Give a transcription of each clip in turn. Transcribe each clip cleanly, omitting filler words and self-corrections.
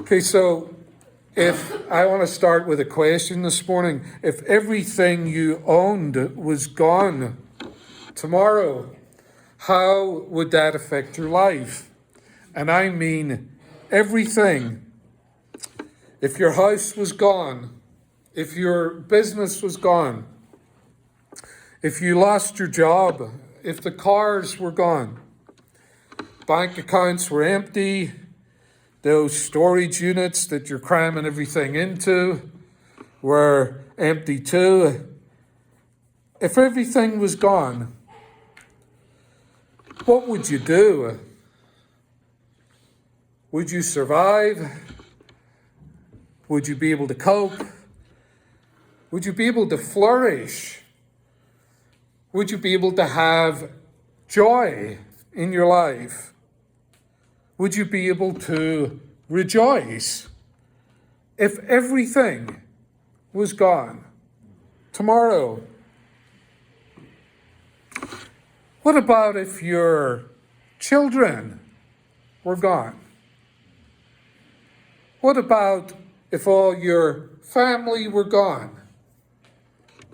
Okay, so if I want to start with a question this morning, if everything you owned was gone tomorrow, how would that affect your life? And I mean everything. If your house was gone, if your business was gone, if you lost your job, if the cars were gone, bank accounts were empty, those storage units that you're cramming everything into were empty too. If everything was gone, what would you do? Would you survive? Would you be able to cope? Would you be able to flourish? Would you be able to have joy in your life? Would you be able to rejoice if everything was gone tomorrow? What about if your children were gone? What about if all your family were gone?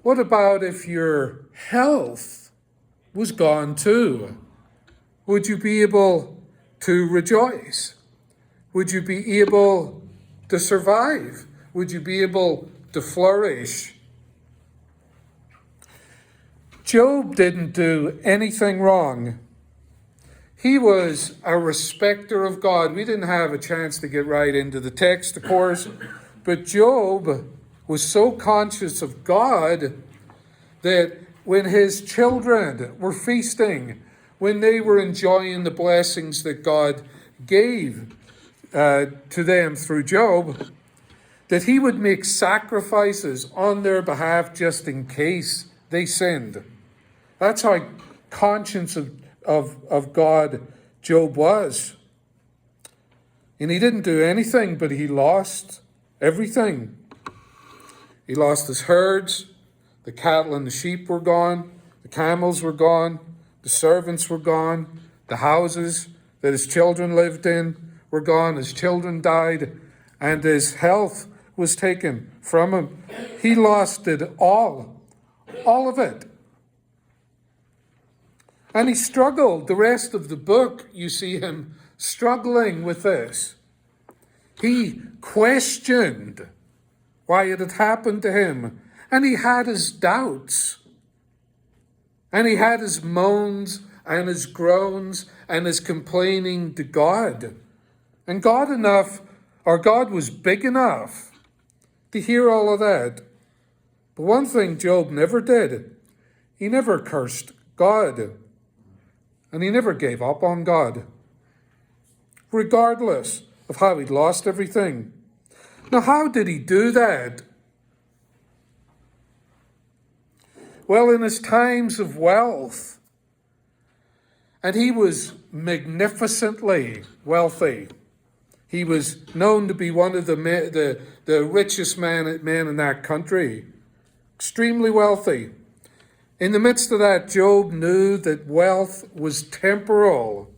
What about if your health was gone too? Would you be able to rejoice? Would you be able to survive? Would you be able to flourish? Job didn't do anything wrong. He was a respecter of God. We didn't have a chance to get right into the text, of course, but Job was so conscious of God that when his children were feasting, when they were enjoying the blessings that God gave to them through Job, that he would make sacrifices on their behalf just in case they sinned. That's how conscious of God Job was. And he didn't do anything, but he lost everything. He lost his herds. The cattle and the sheep were gone. The camels were gone. The servants were gone. The houses that his children lived in were gone. His children died, and his health was taken from him. He lost it all of it. And he struggled. The rest of the book, you see him struggling with this. He questioned why it had happened to him, and he had his doubts. And he had his moans and his groans and his complaining to God. And God was big enough to hear all of that. But one thing Job never did, he never cursed God. And he never gave up on God, regardless of how he'd lost everything. Now, how did he do that? Well, in his times of wealth, and he was magnificently wealthy. He was known to be one of the richest men in that country, extremely wealthy. In the midst of that, Job knew that wealth was temporal,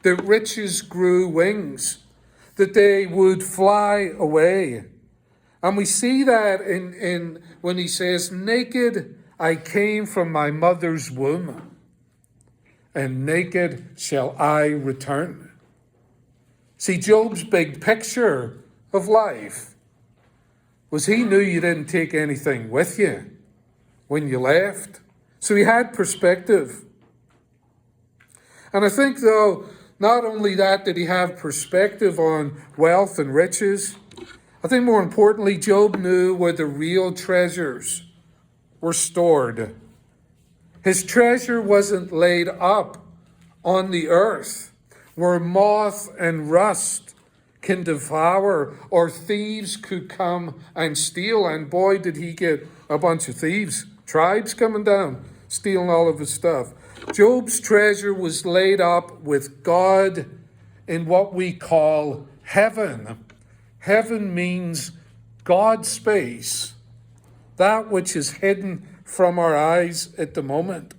that riches grew wings, that they would fly away. And we see that in when he says, "Naked I came from my mother's womb, and naked shall I return." See, Job's big picture of life was he knew you didn't take anything with you when you left. So he had perspective. And I think, though, not only that did he have perspective on wealth and riches, I think more importantly, Job knew where the real treasures were stored. His treasure wasn't laid up on the earth where moth and rust can devour or thieves could come and steal. And boy, did he get a bunch of thieves, tribes coming down, stealing all of his stuff. Job's treasure was laid up with God in what we call heaven. Heaven means God's space, that which is hidden from our eyes at the moment.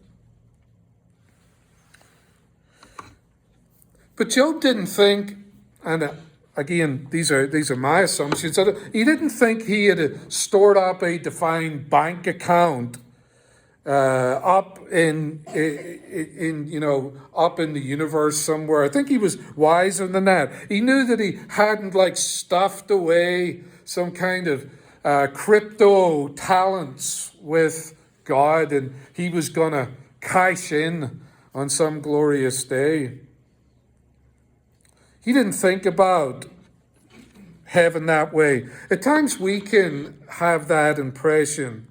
But Job didn't think, and again, these are my assumptions. He didn't think he had stored up a defined bank account up in up in the universe somewhere. I think he was wiser than that. He knew that he hadn't like stuffed away some kind of crypto talents with God, and he was going to cash in on some glorious day. He didn't think about heaven that way. At times we can have that impression.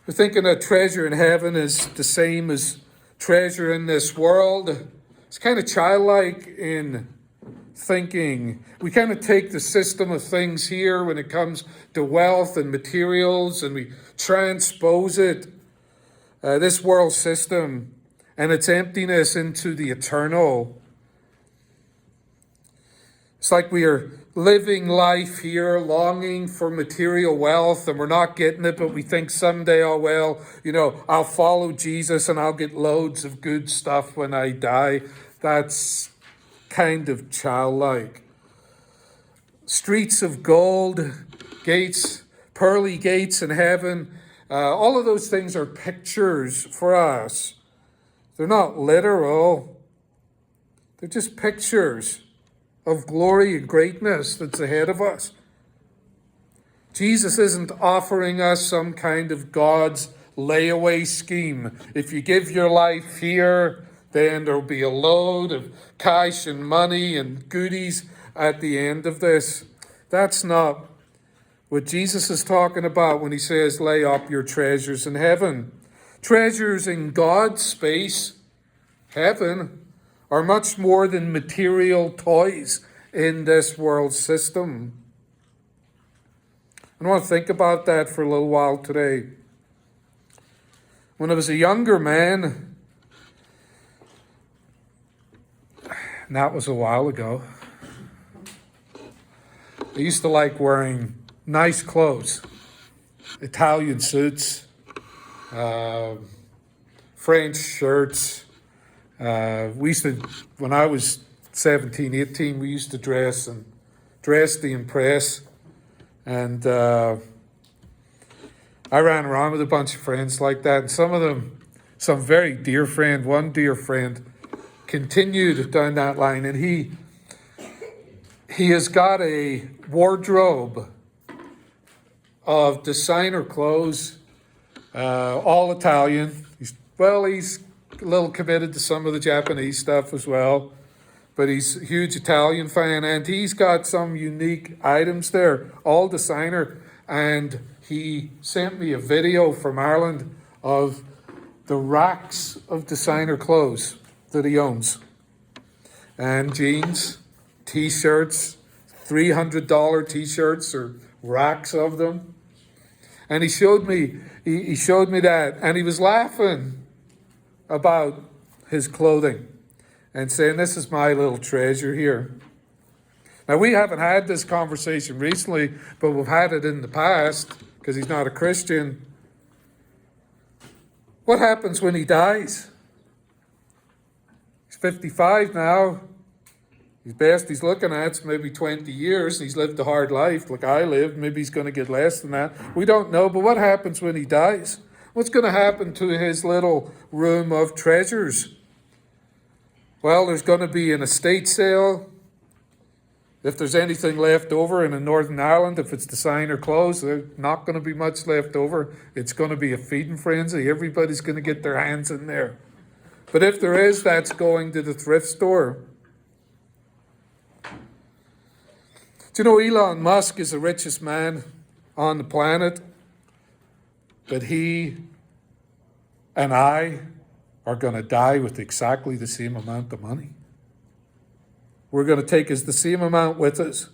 We're thinking that treasure in heaven is the same as treasure in this world. It's kind of childlike in thinking. We kind of take the system of things here when it comes to wealth and materials, and we transpose it, this world system and its emptiness, into the eternal. It's like we are living life here, longing for material wealth, and we're not getting it, but we think someday, oh, well, I'll follow Jesus and I'll get loads of good stuff when I die. That's kind of childlike. Streets of gold, gates, pearly gates in heaven, all of those things are pictures for us. They're not literal. They're just pictures of glory and greatness that's ahead of us. Jesus isn't offering us some kind of God's layaway scheme. If you give your life here, then there'll be a load of cash and money and goodies at the end of this. That's not what Jesus is talking about when he says, lay up your treasures in heaven. Treasures in God's space, heaven, are much more than material toys in this world system. I want to think about that for a little while today. When I was a younger man, and that was a while ago, I used to like wearing nice clothes, Italian suits, French shirts. We used to, when I was 17, 18, we used to dress to impress. And I ran around with a bunch of friends like that. And some of them, some very dear friend, one dear friend, continued down that line. And he has got a wardrobe of designer clothes, all Italian. He's a little committed to some of the Japanese stuff as well, but he's a huge Italian fan, and he's got some unique items there, all designer. And he sent me a video from Ireland of the racks of designer clothes that he owns, and jeans, t-shirts, $300 t-shirts, or racks of them. And he showed me that, and he was laughing about his clothing and saying, this is my little treasure here. Now, we haven't had this conversation recently, but we've had it in the past, because he's not a Christian. What happens when he dies? He's 55 now. His best he's looking at's maybe 20 years. He's lived a hard life like I lived. Maybe he's going to get less than that. We don't know, but what happens when he dies? What's going to happen to his little room of treasures? Well, there's going to be an estate sale. If there's anything left over in Northern Ireland, if it's designer clothes, there's not going to be much left over. It's going to be a feeding frenzy. Everybody's going to get their hands in there. But if there is, that's going to the thrift store. Do you know Elon Musk is the richest man on the planet? But he and I are going to die with exactly the same amount of money. We're going to take the same amount with us.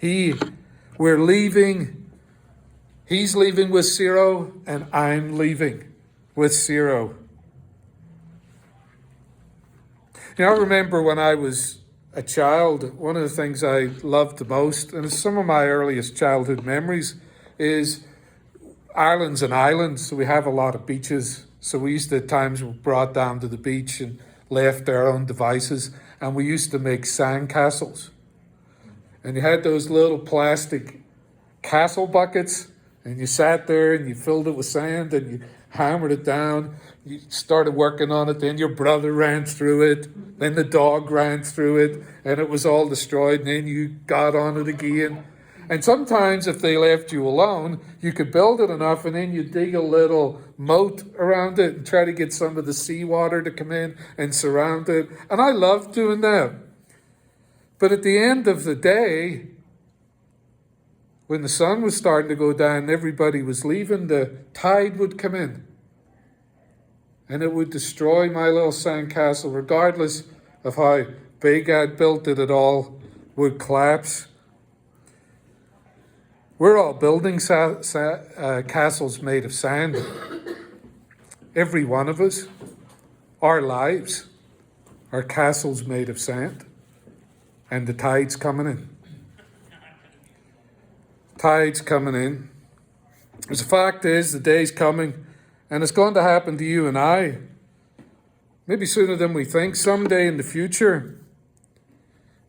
We're leaving. He's leaving with zero, and I'm leaving with zero. I remember when I was a child, one of the things I loved the most, and some of my earliest childhood memories, is Ireland's an island, so we have a lot of beaches. So we used to at times were brought down to the beach and left our own devices. and we used to make sand castles. And you had those little plastic castle buckets, and you sat there and you filled it with sand and you hammered it down. You started working on it, then your brother ran through it, then the dog ran through it, and it was all destroyed, and then you got on it again. And sometimes if they left you alone, you could build it enough and then you dig a little moat around it and try to get some of the seawater to come in and surround it. And I loved doing that. But at the end of the day, when the sun was starting to go down and everybody was leaving, the tide would come in. And it would destroy my little sandcastle, regardless of how big I'd built it, it all would collapse. We're all building castles made of sand. Every one of us. Our lives are castles made of sand. And the tide's coming in. Tide's coming in. The fact is, the day's coming, and it's going to happen to you and I. Maybe sooner than we think, someday in the future.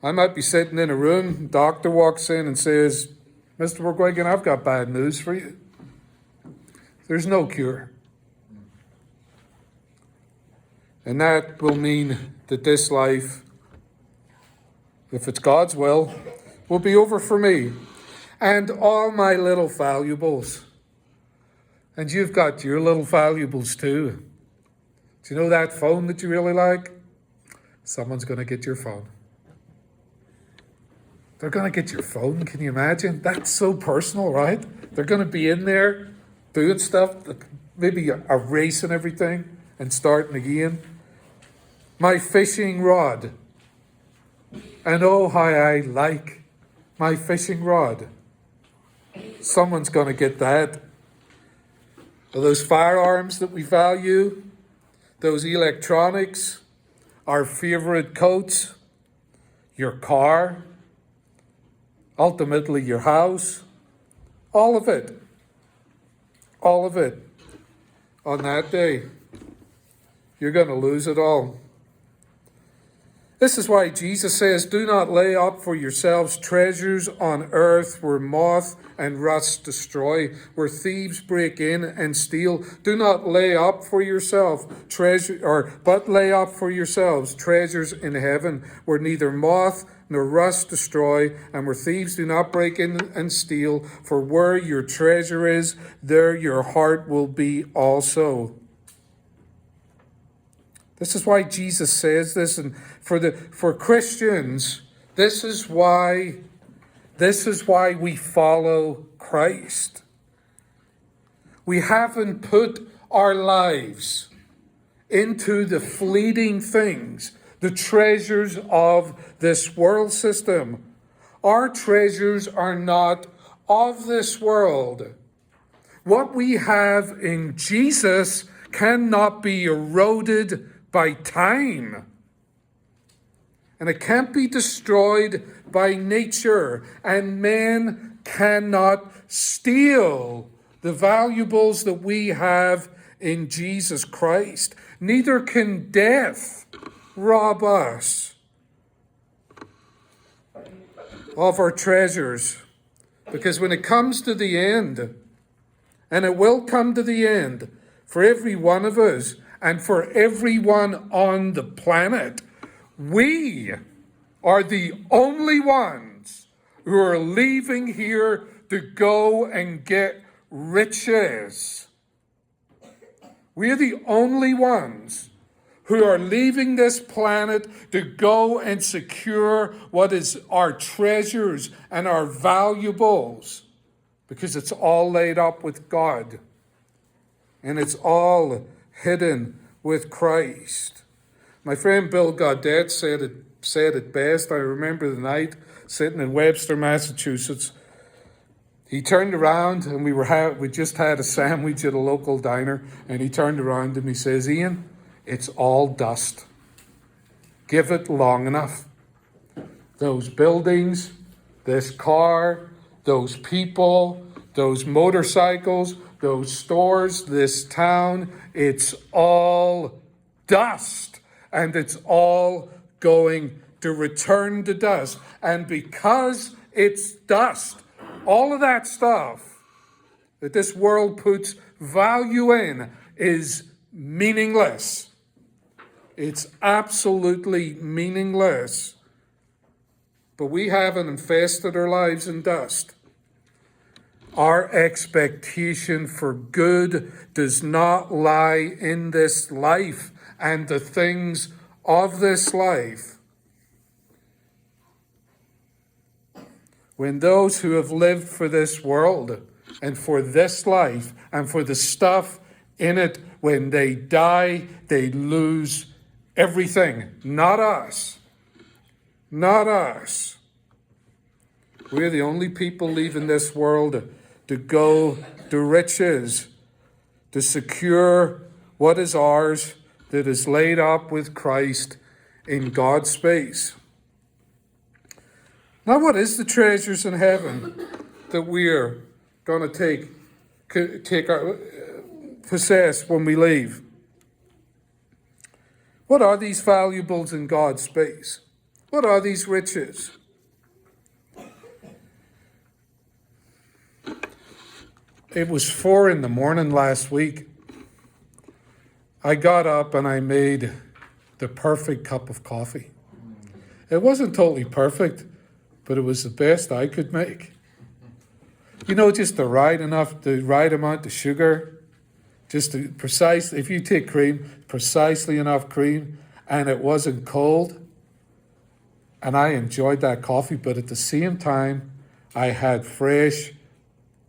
I might be sitting in a room, doctor walks in and says, Mr. McGuiggan, I've got bad news for you. There's no cure. And that will mean that this life, if it's God's will be over for me. And all my little valuables. And you've got your little valuables too. Do you know that phone that you really like? Someone's going to get your phone. They're going to get your phone. Can you imagine? That's so personal, right? They're going to be in there doing stuff, maybe erasing everything and starting again. My fishing rod. And oh, how I like my fishing rod. Someone's going to get that. Those firearms that we value, those electronics, our favorite coats, your car, ultimately your house, all of it. All of it. On that day, you're going to lose it all. This is why Jesus says, do not lay up for yourselves treasures on earth where moth and rust destroy, where thieves break in and steal. Do not lay up for yourself but lay up for yourselves treasures in heaven, where neither moth nor rust destroy, and where thieves do not break in and steal. For where your treasure is, there your heart will be also. This is why Jesus says this, and for Christians, this is why we follow Christ. We haven't put our lives into the fleeting things, the treasures of this world system. Our treasures are not of this world. What we have in Jesus cannot be eroded by time. And it can't be destroyed by nature. And man cannot steal the valuables that we have in Jesus Christ. Neither can death rob us of our treasures. Because when it comes to the end, and it will come to the end for every one of us and for everyone on the planet, we are the only ones who are leaving here to go and get riches. We are the only ones who are leaving this planet to go and secure what is our treasures and our valuables, because it's all laid up with God and it's all hidden with Christ. My friend Bill Gaudette said it best. I remember the night sitting in Webster, Massachusetts. He turned around and we just had a sandwich at a local diner, and he turned around and he says, Ian, it's all dust. Give it long enough. Those buildings, this car, those people, those motorcycles, those stores, this town, it's all dust, and it's all going to return to dust. And because it's dust, all of that stuff that this world puts value in is meaningless. It's absolutely meaningless. But we haven't infested our lives in dust. Our expectation for good does not lie in this life and the things of this life. When those who have lived for this world and for this life and for the stuff in it, when they die, they lose everything. Not us. Not us. We're the only people leaving this world to go to riches, to secure what is ours that is laid up with Christ in God's space. Now, what is the treasures in heaven that we're going to possess when we leave? What are these valuables in God's space? What are these riches? It was 4 a.m. last week. I got up and I made the perfect cup of coffee. It wasn't totally perfect, but it was the best I could make. You know, just the right amount of sugar, just the precise, if you take cream, precisely enough cream, and it wasn't cold. And I enjoyed that coffee, but at the same time, I had fresh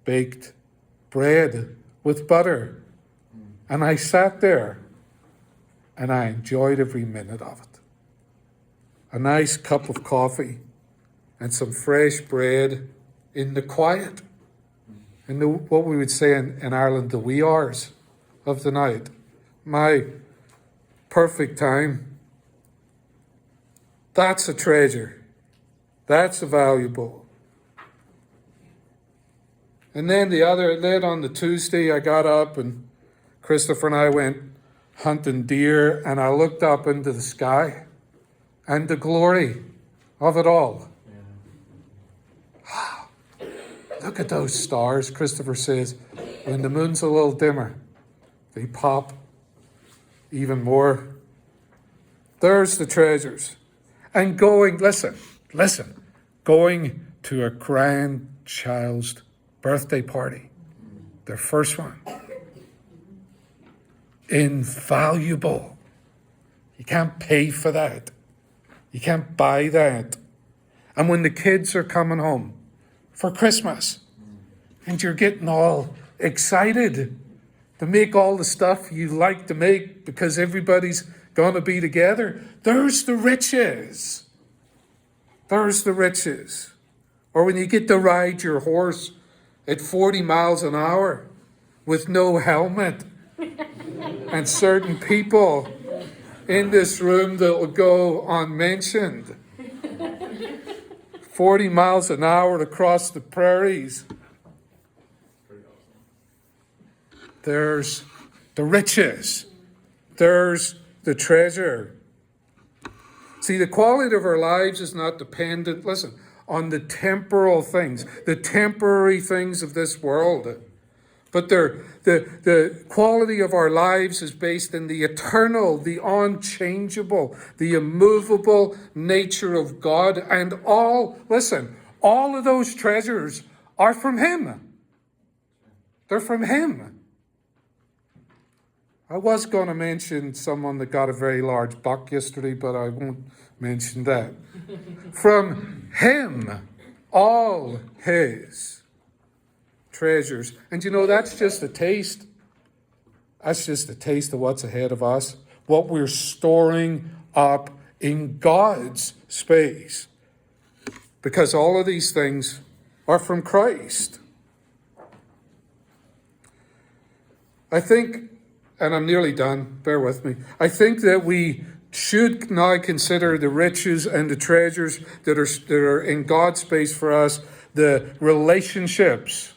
baked bread with butter. And I sat there and I enjoyed every minute of it. A nice cup of coffee and some fresh bread in the quiet. In what we would say in Ireland, the wee hours of the night. My perfect time. That's a treasure. That's a valuable. And then on the Tuesday, I got up and Christopher and I went hunting deer, and I looked up into the sky and the glory of it all. Yeah. Look at those stars, Christopher says. When the moon's a little dimmer, they pop even more. There's the treasures. And going to a grandchild's birthday party, their first one. Invaluable. You can't pay for that. You can't buy that. And when the kids are coming home for Christmas and you're getting all excited to make all the stuff you like to make because everybody's going to be together, there's the riches. There's the riches. Or when you get to ride your horse at 40 miles an hour with no helmet. And certain people in this room that will go unmentioned. 40 miles an hour across the prairies. There's the riches. There's the treasure. See, the quality of our lives is not dependent, on the temporal things, the temporary things of this world. But the quality of our lives is based in the eternal, the unchangeable, the immovable nature of God. And all of those treasures are from Him. They're from Him. I was going to mention someone that got a very large buck yesterday, but I won't mention that. From Him, all His treasures. And that's just a taste. That's just a taste of what's ahead of us. What we're storing up in God's space. Because all of these things are from Christ. I think, and I'm nearly done, bear with me. I think that we should now consider the riches and the treasures that are in God's space for us, the relationships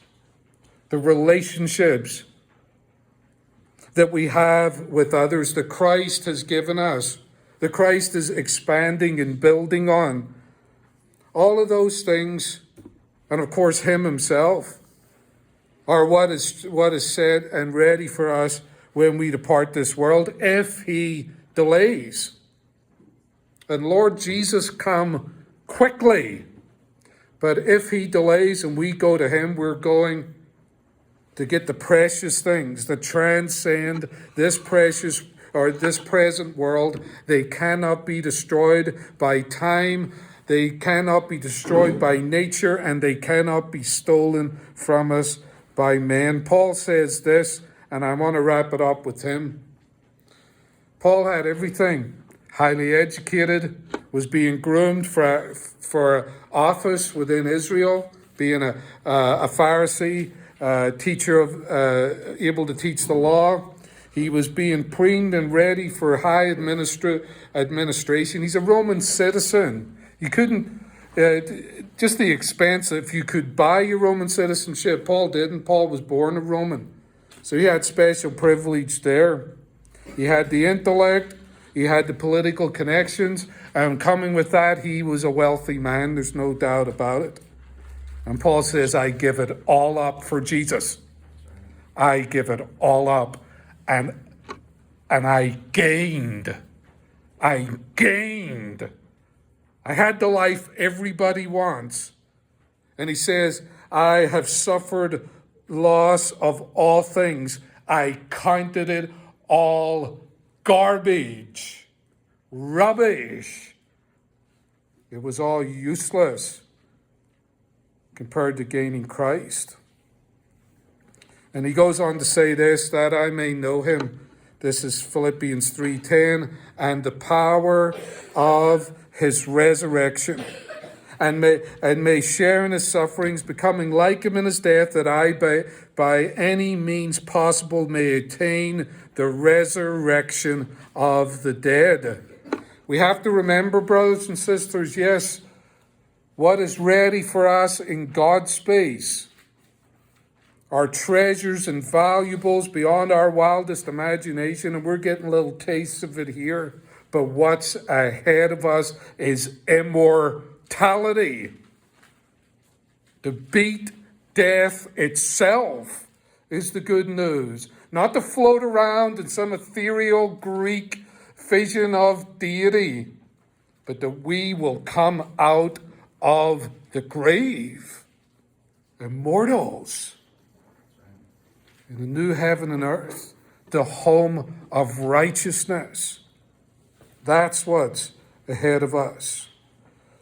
that we have with others that Christ has given us that Christ is expanding and building on. All of those things, and of course him himself, are what is said and ready for us when we depart this world, if he delays. And Lord Jesus, come quickly. But if he delays and we go to him, we're going to get the precious things that transcend this precious or this present world. They cannot be destroyed by time. They cannot be destroyed by nature, and they cannot be stolen from us by men. Paul says this, and I want to wrap it up with him. Paul had everything. Highly educated, was being groomed for office within Israel, being a Pharisee, teacher of able to teach the law. He was being preened and ready for high administration. He's a Roman citizen. You couldn't, just the expense, if you could buy your Roman citizenship. Paul didn't. Paul was born a Roman. So he had special privilege there. He had the intellect. He had the political connections. And coming with that, he was a wealthy man. There's no doubt about it. And Paul says, I give it all up for Jesus. I give it all up. And I gained. I had the life everybody wants. And he says, I have suffered loss of all things. I counted it all garbage, rubbish. It was all useless compared to gaining Christ. And he goes on to say this, that I may know him. This is Philippians 3:10, and the power of his resurrection, and may share in his sufferings, becoming like him in his death, that I by any means possible may attain the resurrection of the dead. We have to remember, brothers and sisters, yes, what is ready for us in God's space are treasures and valuables beyond our wildest imagination, and we're getting little tastes of it here. But what's ahead of us is immortality. To beat death itself is the good news. Not to float around in some ethereal Greek vision of deity, but that we will come out of the grave, immortals, in the new heaven and earth, the home of righteousness. That's what's ahead of us.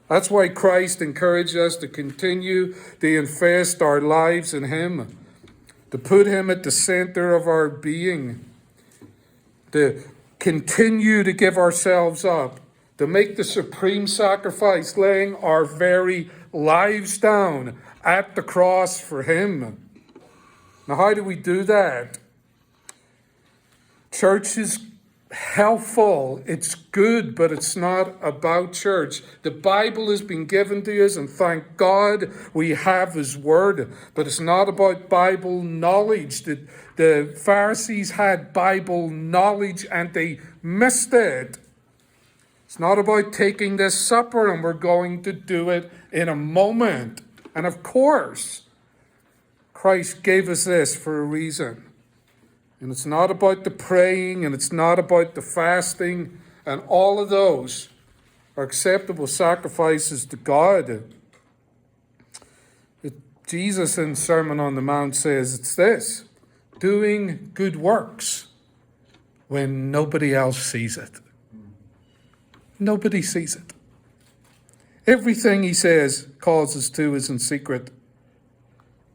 That's why Christ encouraged us to continue to invest our lives in him, to put him at the center of our being, to continue to give ourselves up, to make the supreme sacrifice, laying our very lives down at the cross for him. Now, how do we do that? Church is helpful. It's good, but it's not about church. The Bible has been given to us, and thank God we have his word. But it's not about Bible knowledge. The Pharisees had Bible knowledge and they missed it. It's not about taking this supper, and we're going to do it in a moment. And of course, Christ gave us this for a reason. And it's not about the praying, and it's not about the fasting, and all of those are acceptable sacrifices to God. Jesus in Sermon on the Mount says it's this: doing good works when nobody else sees it. Nobody sees it. Everything he says, calls us to, is in secret.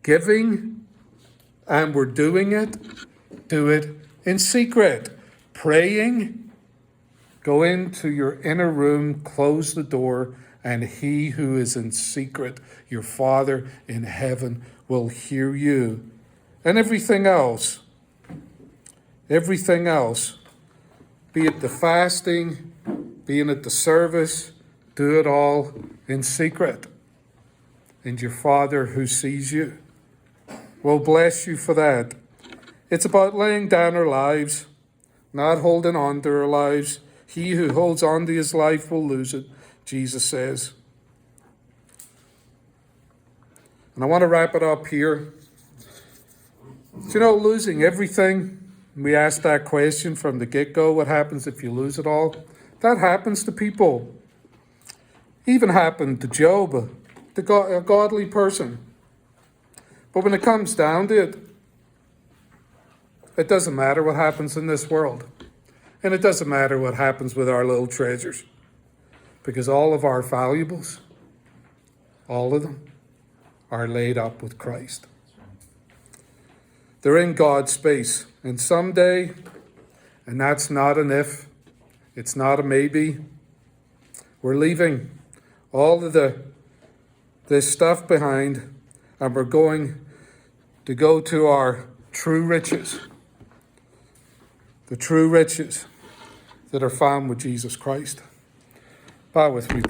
Giving, and we're doing it, do it in secret. Praying, go into your inner room, close the door, and he who is in secret, your Father in heaven, will hear you. And everything else, be it the fasting, be it the service, do it all in secret. And your Father who sees you will bless you for that. It's about laying down our lives, not holding on to our lives. He who holds on to his life will lose it, Jesus says. And I want to wrap it up here. Do you know, losing everything? We asked that question from the get-go. What happens if you lose it all? That happens to people. Even happened to Job, a godly person. But when it comes down to it, it doesn't matter what happens in this world. And it doesn't matter what happens with our little treasures. Because all of our valuables, all of them, are laid up with Christ. They're in God's space. And someday, and that's not an if, it's not a maybe, we're leaving all of this stuff behind, and we're going to go to our true riches. The true riches that are found with Jesus Christ. Bow with me.